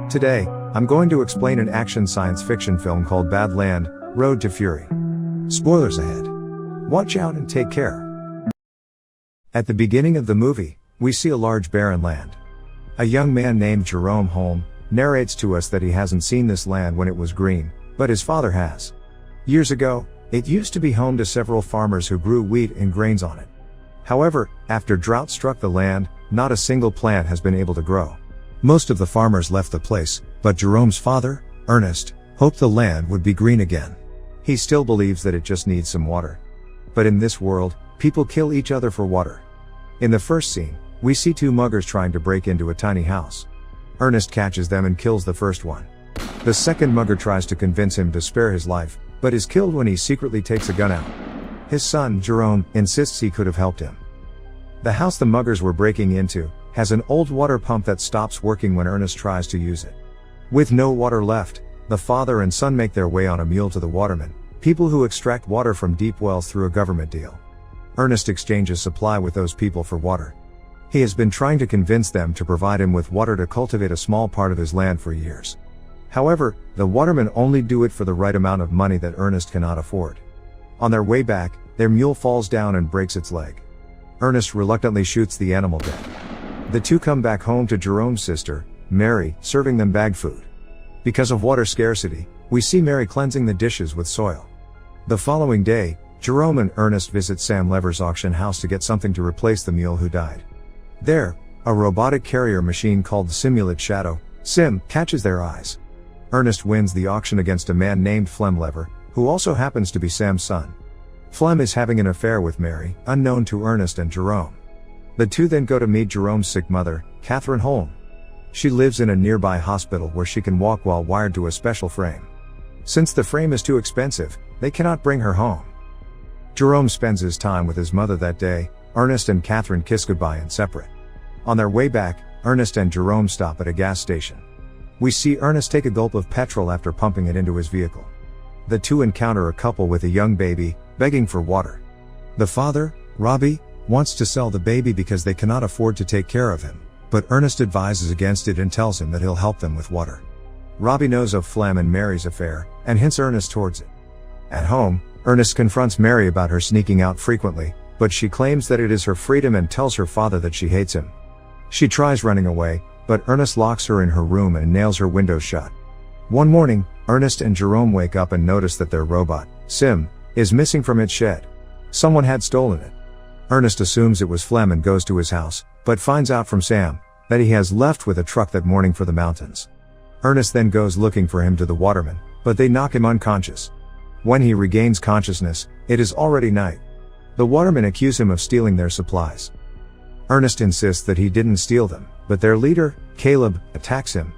Today, I'm going to explain an action science fiction film called Badland, Road to Fury. Spoilers ahead. Watch out and take care. At the beginning of the movie, we see a large barren land. A young man named Jerome Hoult narrates to us that he hasn't seen this land when it was green, but his father has. Years ago, it used to be home to several farmers who grew wheat and grains on it. However, after drought struck the land, not a single plant has been able to grow. Most of the farmers left the place, but Jerome's father, Ernest, hoped the land would be green again. He still believes that it just needs some water. But in this world, people kill each other for water. In the first scene, we see two muggers trying to break into a tiny house. Ernest catches them and kills the first one. The second mugger tries to convince him to spare his life, but is killed when he secretly takes a gun out. His son, Jerome, insists he could have helped him. The house the muggers were breaking into has an old water pump that stops working when Ernest tries to use it. With no water left, the father and son make their way on a mule to the watermen, people who extract water from deep wells through a government deal. Ernest exchanges supply with those people for water. He has been trying to convince them to provide him with water to cultivate a small part of his land for years. However, the watermen only do it for the right amount of money that Ernest cannot afford. On their way back, their mule falls down and breaks its leg. Ernest reluctantly shoots the animal dead. The two come back home to Jerome's sister, Mary, serving them bagged food. Because of water scarcity, we see Mary cleansing the dishes with soil. The following day, Jerome and Ernest visit Sam Lever's auction house to get something to replace the mule who died. There, a robotic carrier machine called the Simulate Shadow, Sim, catches their eyes. Ernest wins the auction against a man named Flem Lever, who also happens to be Sam's son. Flem is having an affair with Mary, unknown to Ernest and Jerome. The two then go to meet Jerome's sick mother, Catherine Hoult. She lives in a nearby hospital where she can walk while wired to a special frame. Since the frame is too expensive, they cannot bring her home. Jerome spends his time with his mother that day. Ernest and Catherine kiss goodbye and separate. On their way back, Ernest and Jerome stop at a gas station. We see Ernest take a gulp of petrol after pumping it into his vehicle. The two encounter a couple with a young baby, begging for water. The father, Robbie, wants to sell the baby because they cannot afford to take care of him, but Ernest advises against it and tells him that he'll help them with water. Robbie knows of Flem and Mary's affair, and hints Ernest towards it. At home, Ernest confronts Mary about her sneaking out frequently, but she claims that it is her freedom and tells her father that she hates him. She tries running away, but Ernest locks her in her room and nails her windows shut. One morning, Ernest and Jerome wake up and notice that their robot, Sim, is missing from its shed. Someone had stolen it. Ernest assumes it was Flem and goes to his house, but finds out from Sam that he has left with a truck that morning for the mountains. Ernest then goes looking for him to the watermen, but they knock him unconscious. When he regains consciousness, it is already night. The watermen accuse him of stealing their supplies. Ernest insists that he didn't steal them, but their leader, Caleb, attacks him.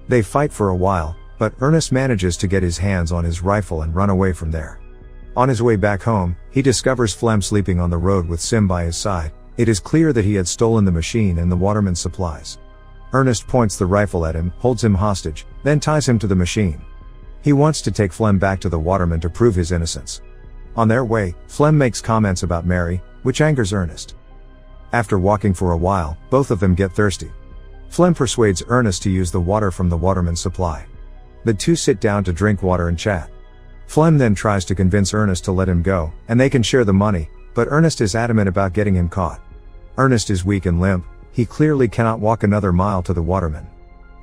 They fight for a while, but Ernest manages to get his hands on his rifle and run away from there. On his way back home, he discovers Flem sleeping on the road with Sim by his side. It is clear that he had stolen the machine and the waterman's supplies. Ernest points the rifle at him, holds him hostage, then ties him to the machine. He wants to take Flem back to the waterman to prove his innocence. On their way, Flem makes comments about Mary, which angers Ernest. After walking for a while, both of them get thirsty. Flem persuades Ernest to use the water from the waterman's supply. The two sit down to drink water and chat. Flem then tries to convince Ernest to let him go, and they can share the money, but Ernest is adamant about getting him caught. Ernest is weak and limp. He clearly cannot walk another mile to the waterman.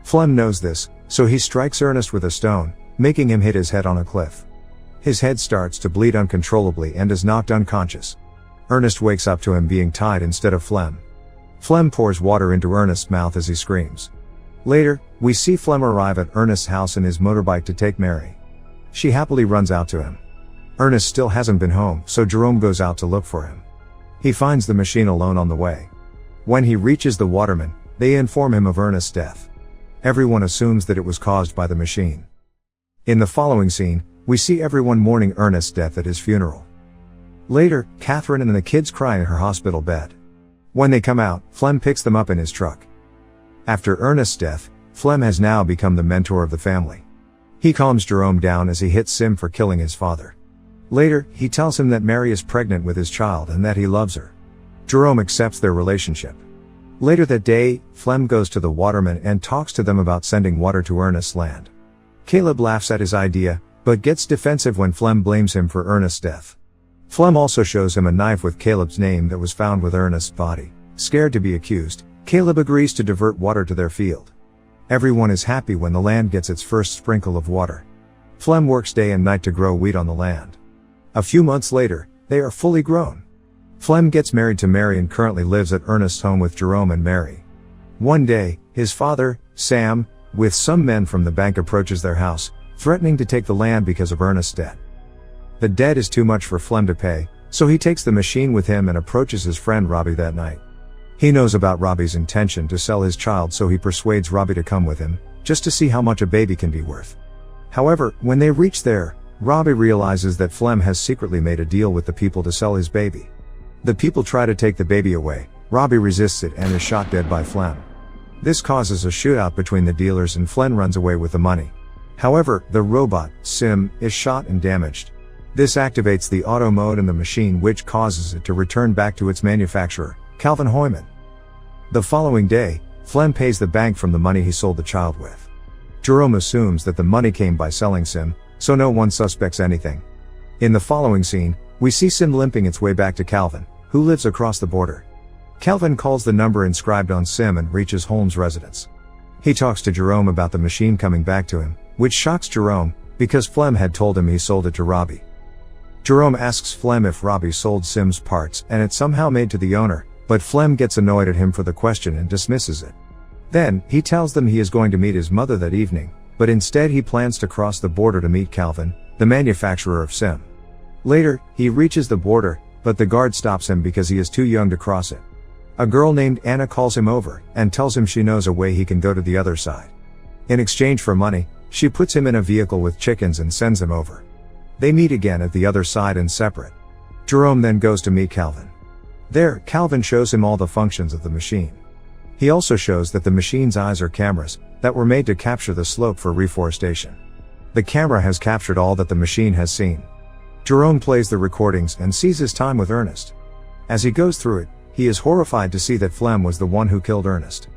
Flem knows this, so he strikes Ernest with a stone, making him hit his head on a cliff. His head starts to bleed uncontrollably and is knocked unconscious. Ernest wakes up to him being tied instead of Flem. Flem pours water into Ernest's mouth as he screams. Later, we see Flem arrive at Ernest's house in his motorbike to take Mary. She happily runs out to him. Ernest still hasn't been home, so Jerome goes out to look for him. He finds the machine alone on the way. When he reaches the watermen, they inform him of Ernest's death. Everyone assumes that it was caused by the machine. In the following scene, we see everyone mourning Ernest's death at his funeral. Later, Catherine and the kids cry in her hospital bed. When they come out, Flem picks them up in his truck. After Ernest's death, Flem has now become the mentor of the family. He calms Jerome down as he hits Sim for killing his father. Later, he tells him that Mary is pregnant with his child and that he loves her. Jerome accepts their relationship. Later that day, Flem goes to the watermen and talks to them about sending water to Ernest's land. Caleb laughs at his idea, but gets defensive when Flem blames him for Ernest's death. Flem also shows him a knife with Caleb's name that was found with Ernest's body. Scared to be accused, Caleb agrees to divert water to their field. Everyone is happy when the land gets its first sprinkle of water. Flem works day and night to grow wheat on the land. A few months later, they are fully grown. Flem gets married to Mary and currently lives at Ernest's home with Jerome and Mary. One day, his father, Sam, with some men from the bank approaches their house, threatening to take the land because of Ernest's debt. The debt is too much for Flem to pay, so he takes the machine with him and approaches his friend Robbie that night. He knows about Robbie's intention to sell his child, so he persuades Robbie to come with him, just to see how much a baby can be worth. However, when they reach there, Robbie realizes that Flem has secretly made a deal with the people to sell his baby. The people try to take the baby away, Robbie resists it and is shot dead by Flem. This causes a shootout between the dealers and Flem runs away with the money. However, the robot, Sim, is shot and damaged. This activates the auto mode in the machine, which causes it to return back to its manufacturer, Calvin Hoyman. The following day, Flem pays the bank from the money he sold the child with. Jerome assumes that the money came by selling Sim, so no one suspects anything. In the following scene, we see Sim limping its way back to Calvin, who lives across the border. Calvin calls the number inscribed on Sim and reaches Holmes' residence. He talks to Jerome about the machine coming back to him, which shocks Jerome, because Flem had told him he sold it to Robbie. Jerome asks Flem if Robbie sold Sim's parts and it somehow made to the owner, but Flem gets annoyed at him for the question and dismisses it. Then, he tells them he is going to meet his mother that evening, but instead he plans to cross the border to meet Calvin, the manufacturer of Sim. Later, he reaches the border, but the guard stops him because he is too young to cross it. A girl named Anna calls him over, and tells him she knows a way he can go to the other side. In exchange for money, she puts him in a vehicle with chickens and sends him over. They meet again at the other side and separate. Jerome then goes to meet Calvin. There, Calvin shows him all the functions of the machine. He also shows that the machine's eyes are cameras, that were made to capture the slope for reforestation. The camera has captured all that the machine has seen. Jerome plays the recordings and sees his time with Ernest. As he goes through it, he is horrified to see that Flem was the one who killed Ernest.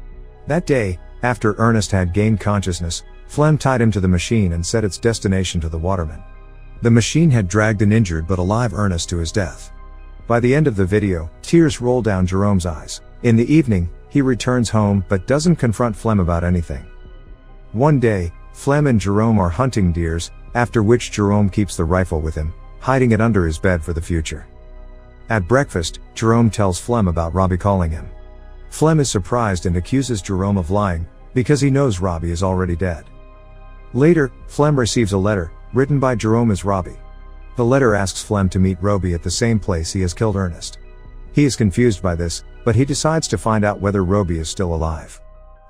That day, after Ernest had gained consciousness, Flem tied him to the machine and set its destination to the waterman. The machine had dragged an injured but alive Ernest to his death. By the end of the video, tears roll down Jerome's eyes. In the evening, he returns home but doesn't confront Flem about anything. One day, Flem and Jerome are hunting deers, after which Jerome keeps the rifle with him, hiding it under his bed for the future. At breakfast, Jerome tells Flem about Robbie calling him. Flem is surprised and accuses Jerome of lying, because he knows Robbie is already dead. Later, Flem receives a letter, written by Jerome as Robbie. The letter asks Flem to meet Robbie at the same place he has killed Ernest. He is confused by this, but he decides to find out whether Robbie is still alive.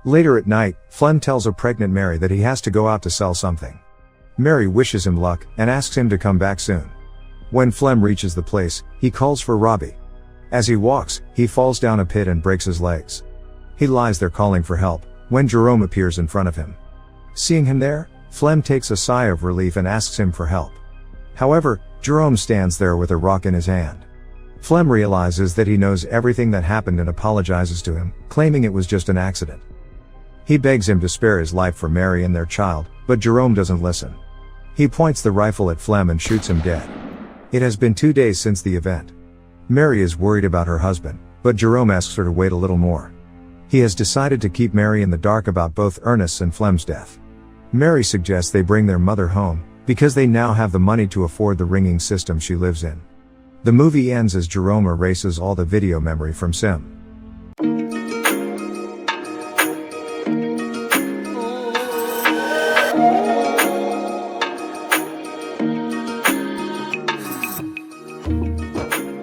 Later at night, Flem tells a pregnant Mary that he has to go out to sell something. Mary wishes him luck, and asks him to come back soon. When Flem reaches the place, he calls for Robbie. As he walks, he falls down a pit and breaks his legs. He lies there calling for help, when Jerome appears in front of him. Seeing him there, Flem takes a sigh of relief and asks him for help. However, Jerome stands there with a rock in his hand. Flem realizes that he knows everything that happened and apologizes to him, claiming it was just an accident. He begs him to spare his life for Mary and their child, but Jerome doesn't listen. He points the rifle at Flem and shoots him dead. It has been 2 days since the event. Mary is worried about her husband, but Jerome asks her to wait a little more. He has decided to keep Mary in the dark about both Ernest's and Flem's death. Mary suggests they bring their mother home, because they now have the money to afford the ringing system she lives in. The movie ends as Jerome erases all the video memory from Sim.